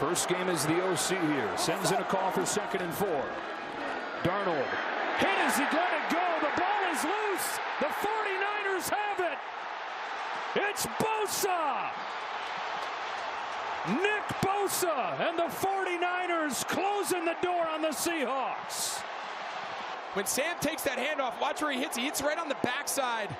First game as the OC here. Sends in a call for 2nd and 4. Darnold hit as he let it go. The ball is loose. The 49ers have it. It's Bosa. Nick Bosa and the 49ers closing the door on the Seahawks. When Sam takes that handoff, watch where he hits. He hits right on the backside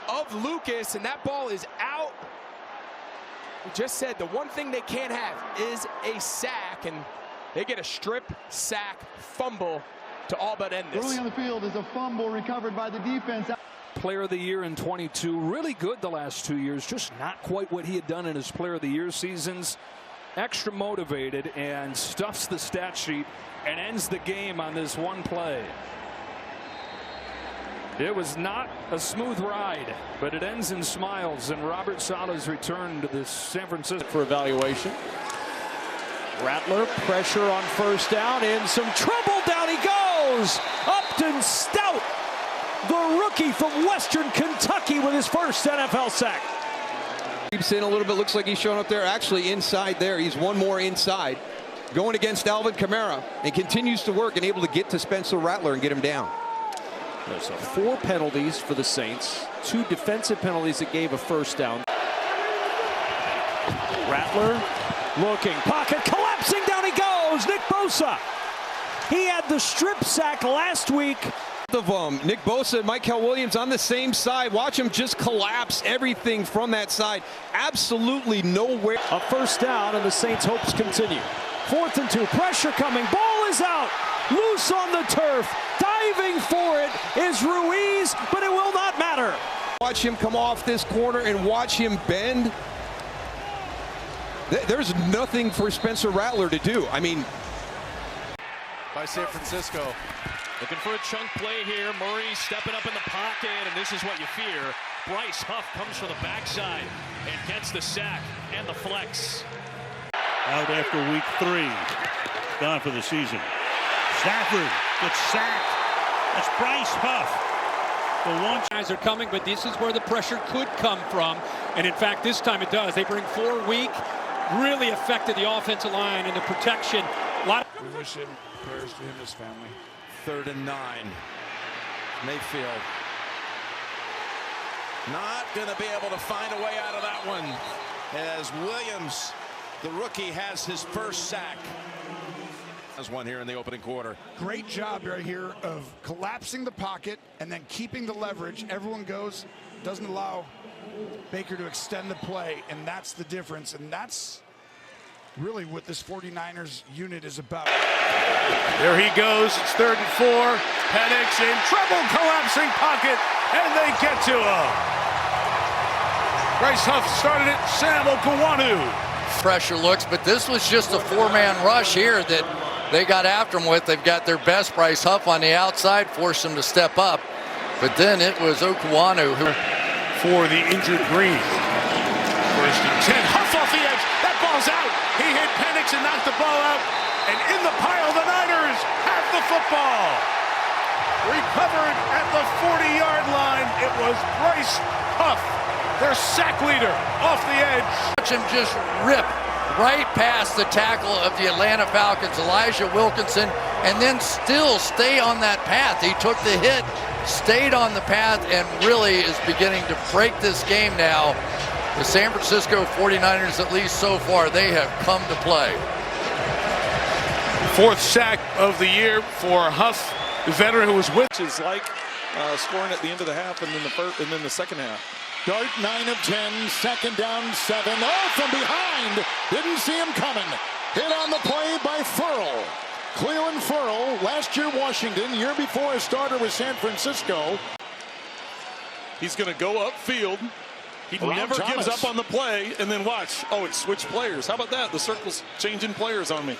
of Lucas, and that ball is out. We just said the one thing they can't have is a sack, and they get a strip, sack, fumble to all but end this. Early on the field is a fumble recovered by the defense. Player of the year in 22, really good the last 2 years, just not quite what he had done in his player of the year seasons. Extra motivated and stuffs the stat sheet and ends the game on this one play. It was not a smooth ride, but it ends in smiles, and Robert Saleh's return to the San Francisco for evaluation. Rattler, pressure on first down, in some trouble, down he goes. Upton Stout, the rookie from Western Kentucky, with his first NFL sack. Keeps in a little bit, looks like he's showing up there, actually inside there. He's one more inside. Going against Alvin Kamara, and continues to work and able to get to Spencer Rattler and get him down. There's 4 penalties for the Saints, 2 defensive penalties that gave a first down. Rattler looking, pocket collapsing, down he goes. Nick Bosa. He had the strip sack last week. Of Nick Bosa and Michael Williams on the same side. Watch him just collapse everything from that side. Absolutely nowhere. A first down, and the Saints' hopes continue. 4th and 2, pressure coming, ball is out, loose on the turf, diving for it is Ruiz, but it will not matter. Watch him come off this corner and watch him bend. There's nothing for Spencer Rattler to do. I mean, by San Francisco. Looking for a chunk play here. Murray stepping up in the pocket, and this is what you fear. Bryce Huff comes from the backside and gets the sack and the flex. Out after week 3. Gone for the season. Stafford gets sacked. That's Bryce Huff. The one guys are coming, but this is where the pressure could come from. And in fact, this time it does. They bring 4 weak. Really affected the offensive line and the protection. We wish him prayers to him and his family. 3rd and 9. Mayfield not going to be able to find a way out of that one, as Williams, the rookie, has his first sack. Has one here in the opening quarter. Great job right here of collapsing the pocket and then keeping the leverage. Everyone goes, doesn't allow Baker to extend the play, and that's the difference, and that's really what this 49ers unit is about. There he goes. It's 3rd and 4. Penix in trouble, collapsing pocket, and they get to him. Bryce Huff started it. Sam Okuwanu. Pressure looks, but this was just a 4-man rush here that they got after him with. They've got their best, Bryce Huff, on the outside, forced him to step up. But then it was Okuwanu who... For the injured Green. 1st and 10. Huff off the edge. That ball's out. He hit Penix and knocked the ball out. And in the pile, the Niners have the football. Recovered at the 40-yard line. It was Bryce Huff, their sack leader, off the edge. Watch him just rip right past the tackle of the Atlanta Falcons, Elijah Wilkinson, and then still stay on that path. He took the hit, stayed on the path, and really is beginning to break this game now. The San Francisco 49ers, at least so far, they have come to play. 4th sack of the year for Huff, the veteran who was with. Is like scoring at the end of the half and then the first and then the second half. Dart 9 of 10, 2nd down 7. Oh, from behind. Didn't see him coming. Hit on the play by Furl. Cleveland Furl, last year Washington, year before a starter with San Francisco. He's going to go upfield. He never gives up on the play, and then watch. Oh, it switched players. How about that? The circle's changing players on me.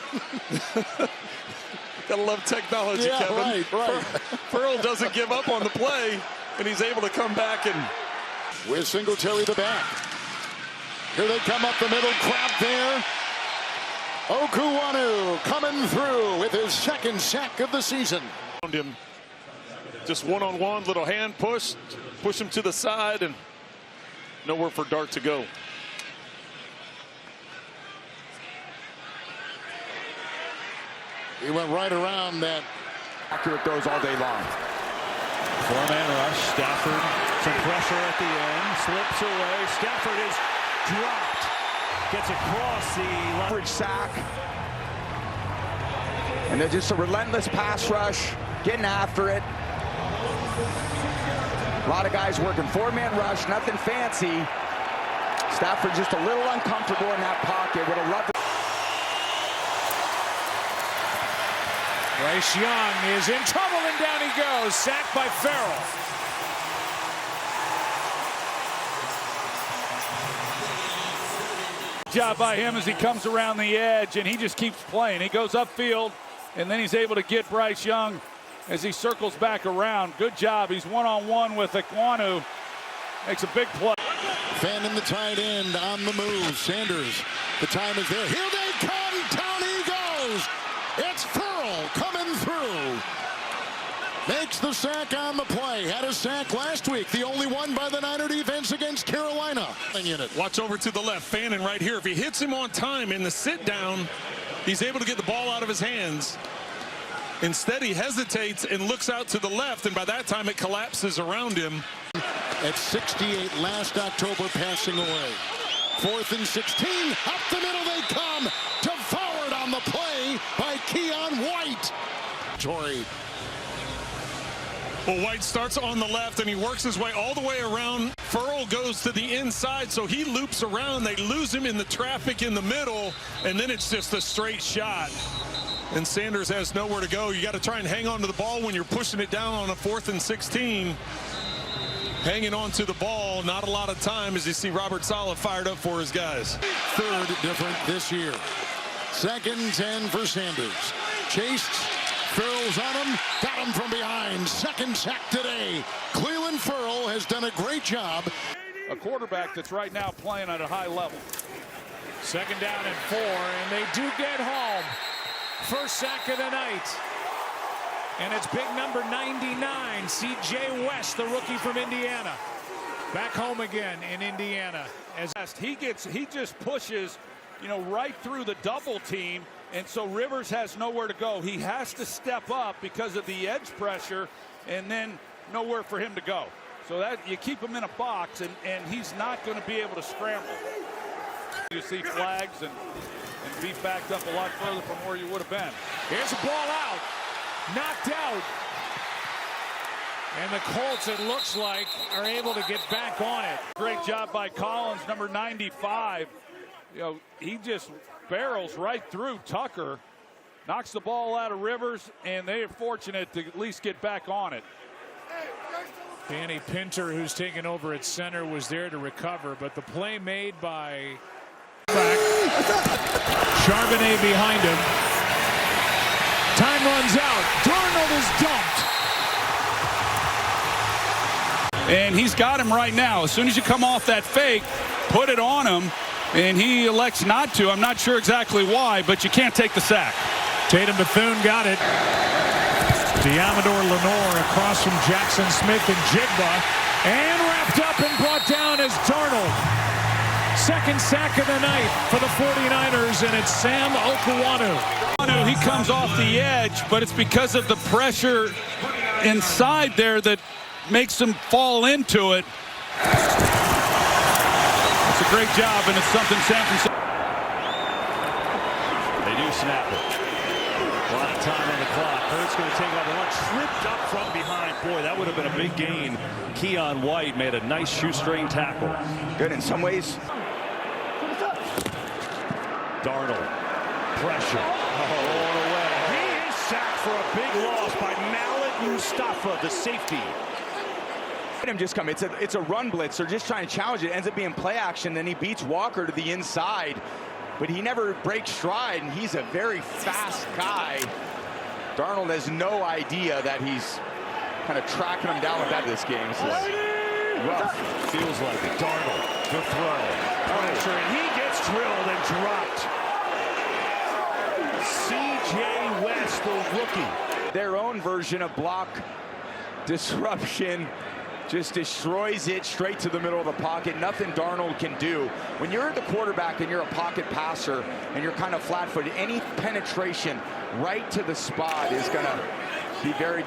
Gotta love technology, yeah, Kevin. Right. Pearl doesn't give up on the play, and he's able to come back and... With Singletary the back. Here they come up the middle, crowd there. Okuwanu coming through with his 2nd sack of the season. Him just one-on-one, little hand push him to the side, and nowhere for Dart to go. He went right around that. Accurate throws all day long. Four-man rush. Stafford, some pressure at the end. Slips away. Stafford is dropped. Gets across the leverage sack. And they're just a relentless pass rush. Getting after it. A lot of guys working four-man rush. Nothing fancy. Stafford just a little uncomfortable in that pocket. Would have loved it. Bryce Young is in trouble, and down he goes. Sacked by Farrell. Job by him as he comes around the edge, and he just keeps playing. He goes upfield, and then he's able to get Bryce Young as he circles back around. Good job. He's one-on-one with Ekwonu. Makes a big play. Fanning the tight end on the move. Sanders, the time is there. Here they come. Down he goes. It's Farrell coming through. Makes the sack on the play. Had a sack last week. The only one by the Niner defense against Carolina. Watch over to the left. Fanning right here. If he hits him on time in the sit down, he's able to get the ball out of his hands. Instead, he hesitates and looks out to the left, and by that time it collapses around him. At 68 last October, passing away. 4th and 16. Up the middle they come. Devoured on the play by Keon White. Torrey. Well, White starts on the left, and he works his way all the way around. Farrell goes to the inside, so he loops around. They lose him in the traffic in the middle, and then it's just a straight shot. And Sanders has nowhere to go. You got to try and hang on to the ball when you're pushing it down on a 4th and 16. Hanging on to the ball, not a lot of time as you see Robert Saleh fired up for his guys. Third different this year. 2nd and 10 for Sanders. Chased. Farrell's on him. Got him from behind. 2nd sack today. Cleveland Farrell has done a great job. A quarterback that's right now playing at a high level. 2nd down and 4, and they do get home. First sack of the night. And it's big number 99, C.J. West, the rookie from Indiana. Back home again in Indiana. As he just pushes, right through the double team, and so Rivers has nowhere to go. He has to step up because of the edge pressure, and then nowhere for him to go. So that you keep him in a box, and he's not going to be able to scramble. You see flags and be backed up a lot further from where you would have been. Here's a ball out. Knocked out. And the Colts, it looks like, are able to get back on it. Great job by Collins, number 95. He just barrels right through Tucker. Knocks the ball out of Rivers, and they are fortunate to at least get back on it. Danny Pinter, who's taken over at center, was there to recover, but the play made by Charbonnet behind him. Time runs out. Darnold is dumped. And he's got him right now. As soon as you come off that fake, put it on him, and he elects not to. I'm not sure exactly why, but you can't take the sack. Tatum Bethune got it. Diamador Lenore across from Jackson Smith and Jigba. And wrapped up and brought down as Darnold. 2nd sack of the night for the 49ers, and it's Sam Okwonu. He comes off the edge, but it's because of the pressure inside there that makes him fall into it. It's a great job, and it's something San Francisco. They do snap it. A lot of time on the clock. Hurts going to take off the lunch. Slipped up from behind. Boy, that would have been a big gain. Keon White made a nice shoestring tackle. Good in some ways. Darnold. Pressure. All the way. He is sacked for a big loss by Malik Mustafa, the safety. It's a run blitz. They're just trying to challenge it. It ends up being play action. Then he beats Walker to the inside. But he never breaks stride, and he's a very fast guy. Darnold has no idea that he's kind of tracking him down with that this game. So rough. Feels like it. Darnold, the throw. Pressure, and he gets drilled and dropped. C.J. West, the rookie. Their own version of block disruption. just destroys it straight to the middle of the pocket. Nothing Darnold can do. When you're the quarterback and you're a pocket passer and you're kind of flat-footed, any penetration right to the spot is going to be very